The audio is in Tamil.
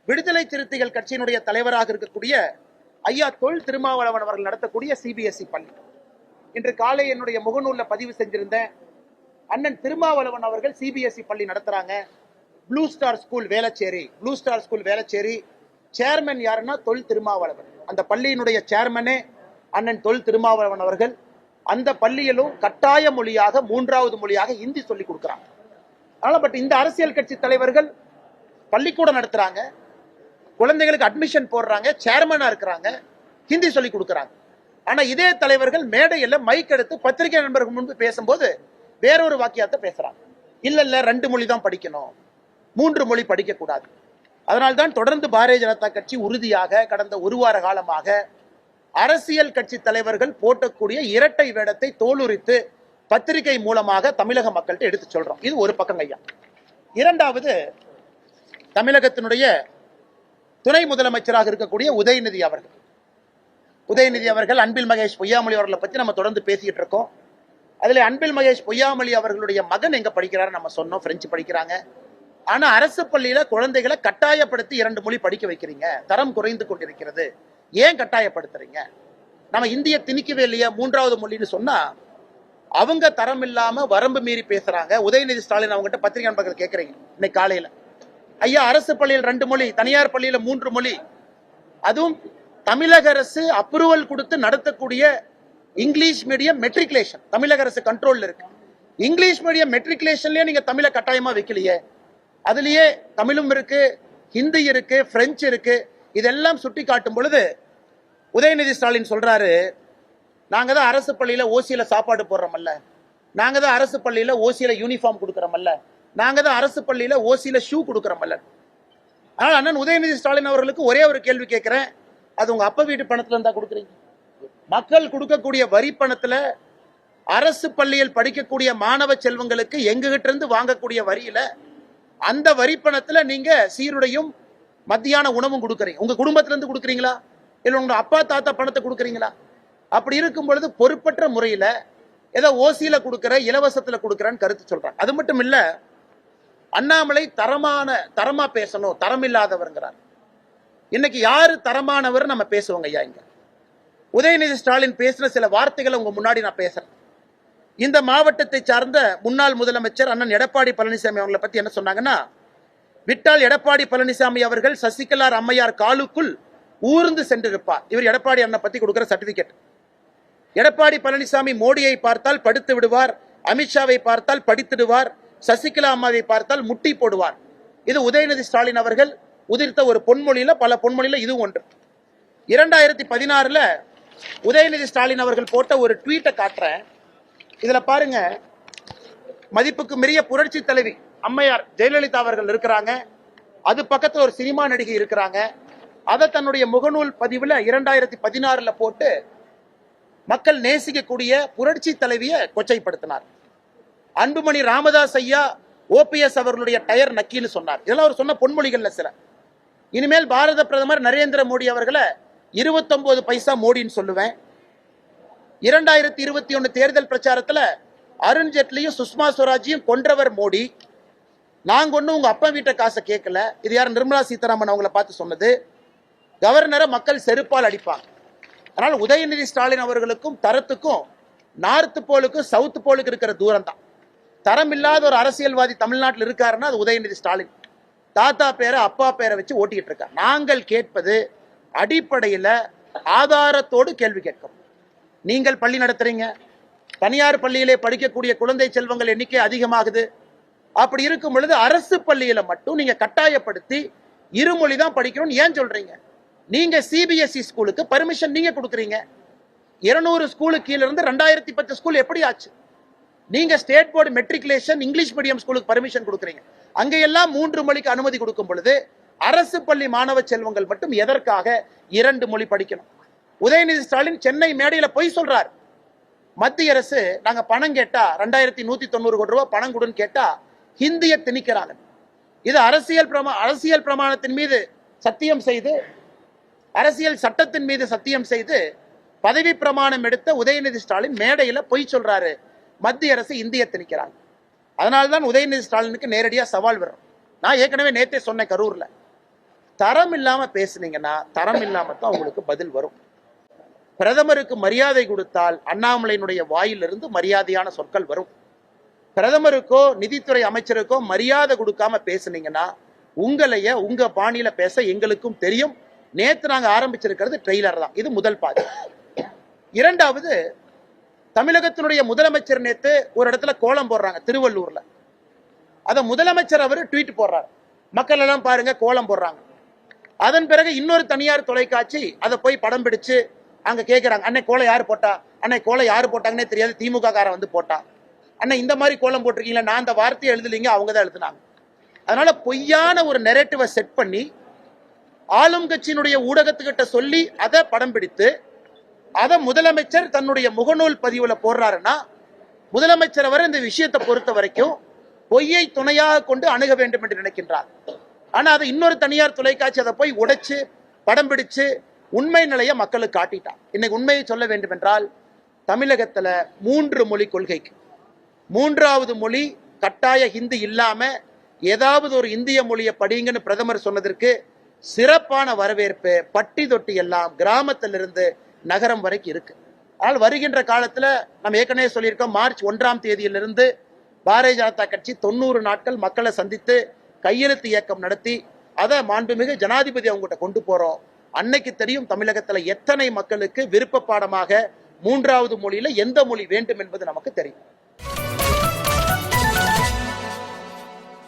விடுதலை சிறுத்தைகள் கட்சியினுடைய தலைவராக இருக்கக்கூடிய ஐயா தொல் திருமாவளவன் அவர்கள் நடத்தக்கூடிய சிபிஎஸ்இ பள்ளி. இன்று காலை என்னுடைய முகநூல்ல பதிவு செஞ்சிருந்தேன். அண்ணன் திருமாவளவன் அவர்கள் சிபிஎஸ்இ பள்ளி நடத்துறாங்க. Blue star school Velachery chairman யாருன்னா தொல் திருமாவளவன். அந்த பள்ளியினுடைய சேர்மனே அண்ணன் தொல் திருமாவளவன் அவர்கள். அந்த பள்ளியிலும் கட்டாய மொழியாக 3வது மொழியாக ஹிந்தி சொல்லி கொடுக்குறாங்க. அதனால பட் இந்த அரசியல் கட்சி தலைவர்கள் பள்ளிக்கூடம் நடத்துறாங்க, குழந்தைகளுக்கு அட்மிஷன் போடுறாங்க, சேர்மனா இருக்கிறாங்க, ஹிந்தி சொல்லி கொடுக்குறாங்க. ஆனா இதே தலைவர்கள் மேடையில் மைக் எடுத்து பத்திரிகை நண்பர்கள் முன்பு பேசும்போது வேறொரு வாக்கியத்தை பேசுறாங்க. இல்ல 2 மொழி தான் படிக்கணும், 3 மொழி படிக்க கூடாது. அதனால்தான் தொடர்ந்து பாரதிய ஜனதா கட்சி உறுதியாக கடந்த 1 வார காலமாக அரசியல் கட்சி தலைவர்கள் போட்டக்கூடிய இரட்டை வேடத்தை தோலுரித்து பத்திரிகை மூலமாக தமிழக மக்கள்கிட்ட எடுத்து சொல்றோம். இது ஒரு பக்கம் ஐயா. இரண்டாவது, தமிழகத்தினுடைய துணை முதலமைச்சராக இருக்கக்கூடிய உதயநிதி அவர்கள் அன்பில் மகேஷ் பொய்யாமொழி அவர்களை பத்தி நம்ம தொடர்ந்து பேசிட்டு இருக்கோம். அதுல அன்பில் மகேஷ் பொய்யாமொழி அவர்களுடைய மகன் எங்க படிக்கிறாரு நம்ம சொன்னோம், பிரெஞ்சு படிக்கிறாங்க. ஆனா அரசு பள்ளியில குழந்தைகளை கட்டாயப்படுத்தி 2 மொழி படிக்க வைக்கிறீங்க, தரம் குறைந்து கொண்டிருக்கிறது, ஏன் கட்டாயப்படுத்துறீங்க? நம்ம இந்திய திணிக்கவே இல்லையா 3வது மொழின்னு சொன்னா அவங்க தரம் இல்லாம வரம்பு மீறி பேசுறாங்க. உதயநிதி ஸ்டாலின் அவங்ககிட்ட பத்திரிகை நண்பர்கள் கேட்கறீங்க இன்னைக்கு காலையில, ஐயா அரசு பள்ளியில் 2 மொழி, தனியார் பள்ளியில 3 மொழி, அதுவும் தமிழக அரசு அப்ரூவல் கொடுத்து நடத்தக்கூடிய இங்கிலீஷ் மீடியம் மெட்ரிகுலேஷன் தமிழக அரசு கண்ட்ரோல்ல இருக்கு. இங்கிலீஷ் மீடியம் மெட்ரிகுலேஷன்லயே நீங்க தமிழை கட்டாயமா வைக்கலையே, அதுலயே தமிழும் இருக்கு, ஹிந்தி இருக்கு, பிரெஞ்சு இருக்கு. இதெல்லாம் சுட்டி காட்டும் பொழுது உதயநிதி ஸ்டாலின் சொல்றாரு, நாங்க தான் அரசு பள்ளியில ஓசியில சாப்பாடு போடுறோமல்ல, நாங்க தான் அரசு பள்ளியில ஓசியில யூனிஃபார்ம் கொடுக்கறோமல்ல, நாங்க தான் அரசு பள்ளியில ஓசியில ஷூ கொடுக்கறோமல்ல. ஆனால் அண்ணன் உதயநிதி ஸ்டாலின் அவர்களுக்கு ஒரே ஒரு கேள்வி கேட்கிறேன், அது உங்க அப்பா வீட்டு பணத்துல இருந்தா கொடுக்குறீங்க? மக்கள் கொடுக்கக்கூடிய வரி பணத்துல அரசு பள்ளியில் படிக்கக்கூடிய மாணவ செல்வங்களுக்கு எங்ககிட்ட இருந்து வாங்கக்கூடிய வரியில அந்த வரி பணத்துல நீங்க சீருடையும் மத்தியான உணவும் கொடுக்குறீங்க. உங்க குடும்பத்துல இருந்து கொடுக்குறீங்களா, இல்ல உங்க அப்பா தாத்தா பணத்தை கொடுக்குறீங்களா? அப்படி இருக்கும் பொழுது பொறுப்பற்ற முறையில ஏதோ ஓசியில கொடுக்கிற, இலவசத்துல கொடுக்கிறேன்னு கருத்து சொல்றாங்க. அது மட்டும் இல்ல, அண்ணாமலை தரமா பேசணும், தரம் இல்லாதவர்ங்கிறார். இன்னைக்கு யாரு தரமானவர் நம்ம பேசுவோங்க ஐயா. இங்க உதயநிதி ஸ்டாலின் பேசின சில வார்த்தைகளை உங்க முன்னாடி நான் பேசுறேன். இந்த மாவட்டத்தை சார்ந்த முன்னாள் முதலமைச்சர் அண்ணன் எடப்பாடி பழனிசாமி அவங்களை பத்தி என்ன சொன்னாங்கன்னா, விட்டால் எடப்பாடி பழனிசாமி அவர்கள் சசிகலா அம்மையார் காலுக்குள் ஊர்ந்து சென்றிருப்பார். இவர் எடப்பாடி அண்ணன் பத்தி கொடுக்கிற சர்டிபிகேட். எடப்பாடி பழனிசாமி மோடியை பார்த்தால் படுத்து விடுவார், அமித்ஷாவை பார்த்தால் படித்திடுவார், சசிகலா அம்மாவை பார்த்தால் முட்டி போடுவார். இது உதயநிதி ஸ்டாலின் அவர்கள் உதிர்த்த ஒரு பொன்மொழியில, பல பொன்மொழியில இது ஒன்று. 2016 உதயநிதி ஸ்டாலின் அவர்கள் போட்ட ஒரு ட்வீட்டை காட்டுறேன். இதுல பாருங்க, மதிப்புக்கு மீறிய புரட்சி தலைவி அம்மையார் ஜெயலலிதா அவர்கள் இருக்கிறாங்க, அது பக்கத்துல ஒரு சினிமா நடிகை இருக்கிறாங்க. அதை தன்னுடைய முகநூல் பதிவுல 2016 போட்டு மக்கள் நேசிக்கக்கூடிய புரட்சி தலைவியை கொச்சைப்படுத்தினார். அன்புமணி ராமதாஸ் ஐயா ஓபிஎஸ் அவர்களுடைய டயர் நக்கின்னு சொன்னார். இதெல்லாம் அவர் சொன்ன பொன்மொழிகள்ல சில. இனிமேல் பாரத பிரதமர் நரேந்திர மோடி அவர்களை 29 பைசா மோடின்னு சொல்லுவேன். 2021 தேர்தல் பிரச்சாரத்துல அருண்ஜேட்லியும் சுஷ்மா ஸ்வராஜையும் கொன்றவர் மோடி. நாங்க ஒன்னும் உங்க அப்பா வீட்டை காசை கேட்கல. இது யார்? நிர்மலா சீதாராமன் அவங்களை பார்த்து சொன்னது. கவர்னரை மக்கள் செருப்பால் அடிப்பாங்க. அதனால உதயநிதி ஸ்டாலின் அவர்களுக்கும் தரத்துக்கும் நார்த் போலுக்கும் சவுத் போலுக்கு இருக்கிற தூரம் தான். தரம் இல்லாத ஒரு அரசியல்வாதி தமிழ்நாட்டில் இருக்காருன்னா அது உதயநிதி ஸ்டாலின். தாத்தா பேரை அப்பா பேரை வச்சு ஓட்டிட்டு இருக்கார். நாங்கள் கேட்பது அடிப்படையில் ஆதாரத்தோடு கேள்வி கேட்கிறோம். நீங்கள் பள்ளி நடத்துறீங்க, தனியார் பள்ளியிலே படிக்கக்கூடிய குழந்தை செல்வங்கள் எண்ணிக்கை அதிகமாகுது. அப்படி இருக்கும் பொழுது அரசு பள்ளியில மட்டும் நீங்க கட்டாயப்படுத்தி 2 மொழி தான் படிக்கணும்னு ஏன் சொல்றீங்க? நீங்க சிபிஎஸ்இ ஸ்கூலுக்கு பர்மிஷன் நீங்க கொடுக்குறீங்க. 200 ஸ்கூலுக்கு கீழ இருந்து 2010 ஸ்கூல் எப்படி ஆச்சு? நீங்க state board matriculation English medium ஸ்கூலுக்கு பர்மிஷன் கொடுக்குறீங்க. அங்கெல்லாம் 3 மொழிக்கு அனுமதி கொடுக்கும் பொழுது அரசு பள்ளி மாணவ செல்வங்கள் மட்டும் எதற்காக 2 மொழி படிக்கணும்? உதயநிதி ஸ்டாலின் சென்னை மேடையில பொய் சொல்றார். மத்திய அரசு நாங்க பணம் கேட்டா 2190 கோடி ரூபாய் பணம் கொடுன்னு கேட்டா ஹிந்தியை திணிக்கிறாங்க. இது அரசியல் பிரமாணத்தின் மீது சத்தியம் செய்து, அரசியல் சட்டத்தின் மீது சத்தியம் செய்து பதவி பிரமாணம் எடுத்த உதயநிதி ஸ்டாலின் மேடையில பொய் சொல்றாரு. மத்திய அரசு இந்தியை திணிக்கிறாங்க. அதனால்தான் உதயநிதி ஸ்டாலினுக்கு நேரடியாக சவால் வரும். நான் ஏற்கனவே நேத்தே சொன்னேன், கரூர்ல தரம் இல்லாம பேசுனீங்கன்னா தரம் இல்லாம தான் உங்களுக்கு பதில் வரும். பிரதமருக்கு மரியாதை கொடுத்தால் அண்ணாமலையினுடைய வாயிலிருந்து மரியாதையான சொற்கள் வரும். பிரதமருக்கோ நிதித்துறை அமைச்சருக்கோ மரியாதை கொடுக்காம பேசுனீங்கன்னா உங்களைய உங்க பாணியில பேச எங்களுக்கும் தெரியும். நேத்து நாங்க ஆரம்பிச்சிருக்கிறது ட்ரெய்லர் தான். இது முதல் பாதி. இரண்டாவது, தமிழகத்தினுடைய முதலமைச்சர் நேத்து ஒரு இடத்துல கோலம் போடுறாங்க திருவள்ளூர்ல. அத முதலமைச்சர் அவர் ட்வீட் போடுறாரு, மக்கள் எல்லாம் பாருங்க கோலம் போடுறாங்க. அதன் பிறகு இன்னொரு தனியார் தொலைக்காட்சி அதை போய் படம் பிடிச்சு அங்க கேட்கிறாங்க, அன்னை கோலம் யாரு போட்டா, அன்னை கோலம் யாரு போட்டாங்கன்னே தெரியாது, திமுக காரன் வந்து போட்டா, அண்ணா இந்த மாதிரி கோலம் போட்டிருக்கீங்களா, நான் அந்த வார்த்தையை எழுதலீங்க, அவங்க தான் எழுதுனாங்க. அதனால பொய்யான ஒரு நெரேட்டிவை செட் பண்ணி ஆளும் கட்சியினுடைய ஊடகத்துக்கிட்ட சொல்லி அதை படம் பிடித்து அதை முதலமைச்சர் தன்னுடைய முகநூல் பதிவுல போடுறாருன்னா முதலமைச்சர் அவர் இந்த விஷயத்தை பொறுத்த வரைக்கும் பொய்யை துணையாக கொண்டு அணுக வேண்டும் என்று நினைக்கின்றார். ஆனா அதை இன்னொரு தனியார் தொலைக்காட்சி அதை போய் உடைச்சு படம் பிடிச்சு உண்மை நிலையை மக்களுக்கு காட்டிட்டான். இன்னைக்கு உண்மையை சொல்ல வேண்டும் என்றால் தமிழகத்துல 3 மொழி கொள்கைக்கு 3வது மொழி கட்டாய ஹிந்தி இல்லாம ஏதாவது ஒரு இந்திய மொழியை படிங்கன்னு பிரதமர் சொன்னதற்கு சிறப்பான வரவேற்பு பட்டி தொட்டி எல்லாம் கிராமத்திலிருந்து நகரம் வரைக்கும் இருக்கு. ஆனால் வருகின்ற காலத்துல நம்ம ஏற்கனவே சொல்லியிருக்கோம், மார்ச் 1ஆம் தேதியிலிருந்து பாரதிய ஜனதா கட்சி 90 நாட்கள் மக்களை சந்தித்து கையெழுத்து இயக்கம் நடத்தி அதை மாண்புமிகு ஜனாதிபதி அவங்ககிட்ட கொண்டு போறோம். அன்னைக்கு தெரியும் தமிழகத்துல எத்தனை மக்களுக்கு விருப்ப பாடமாக 3வது மொழியில எந்த மொழி வேண்டும் என்பது நமக்கு தெரியும்.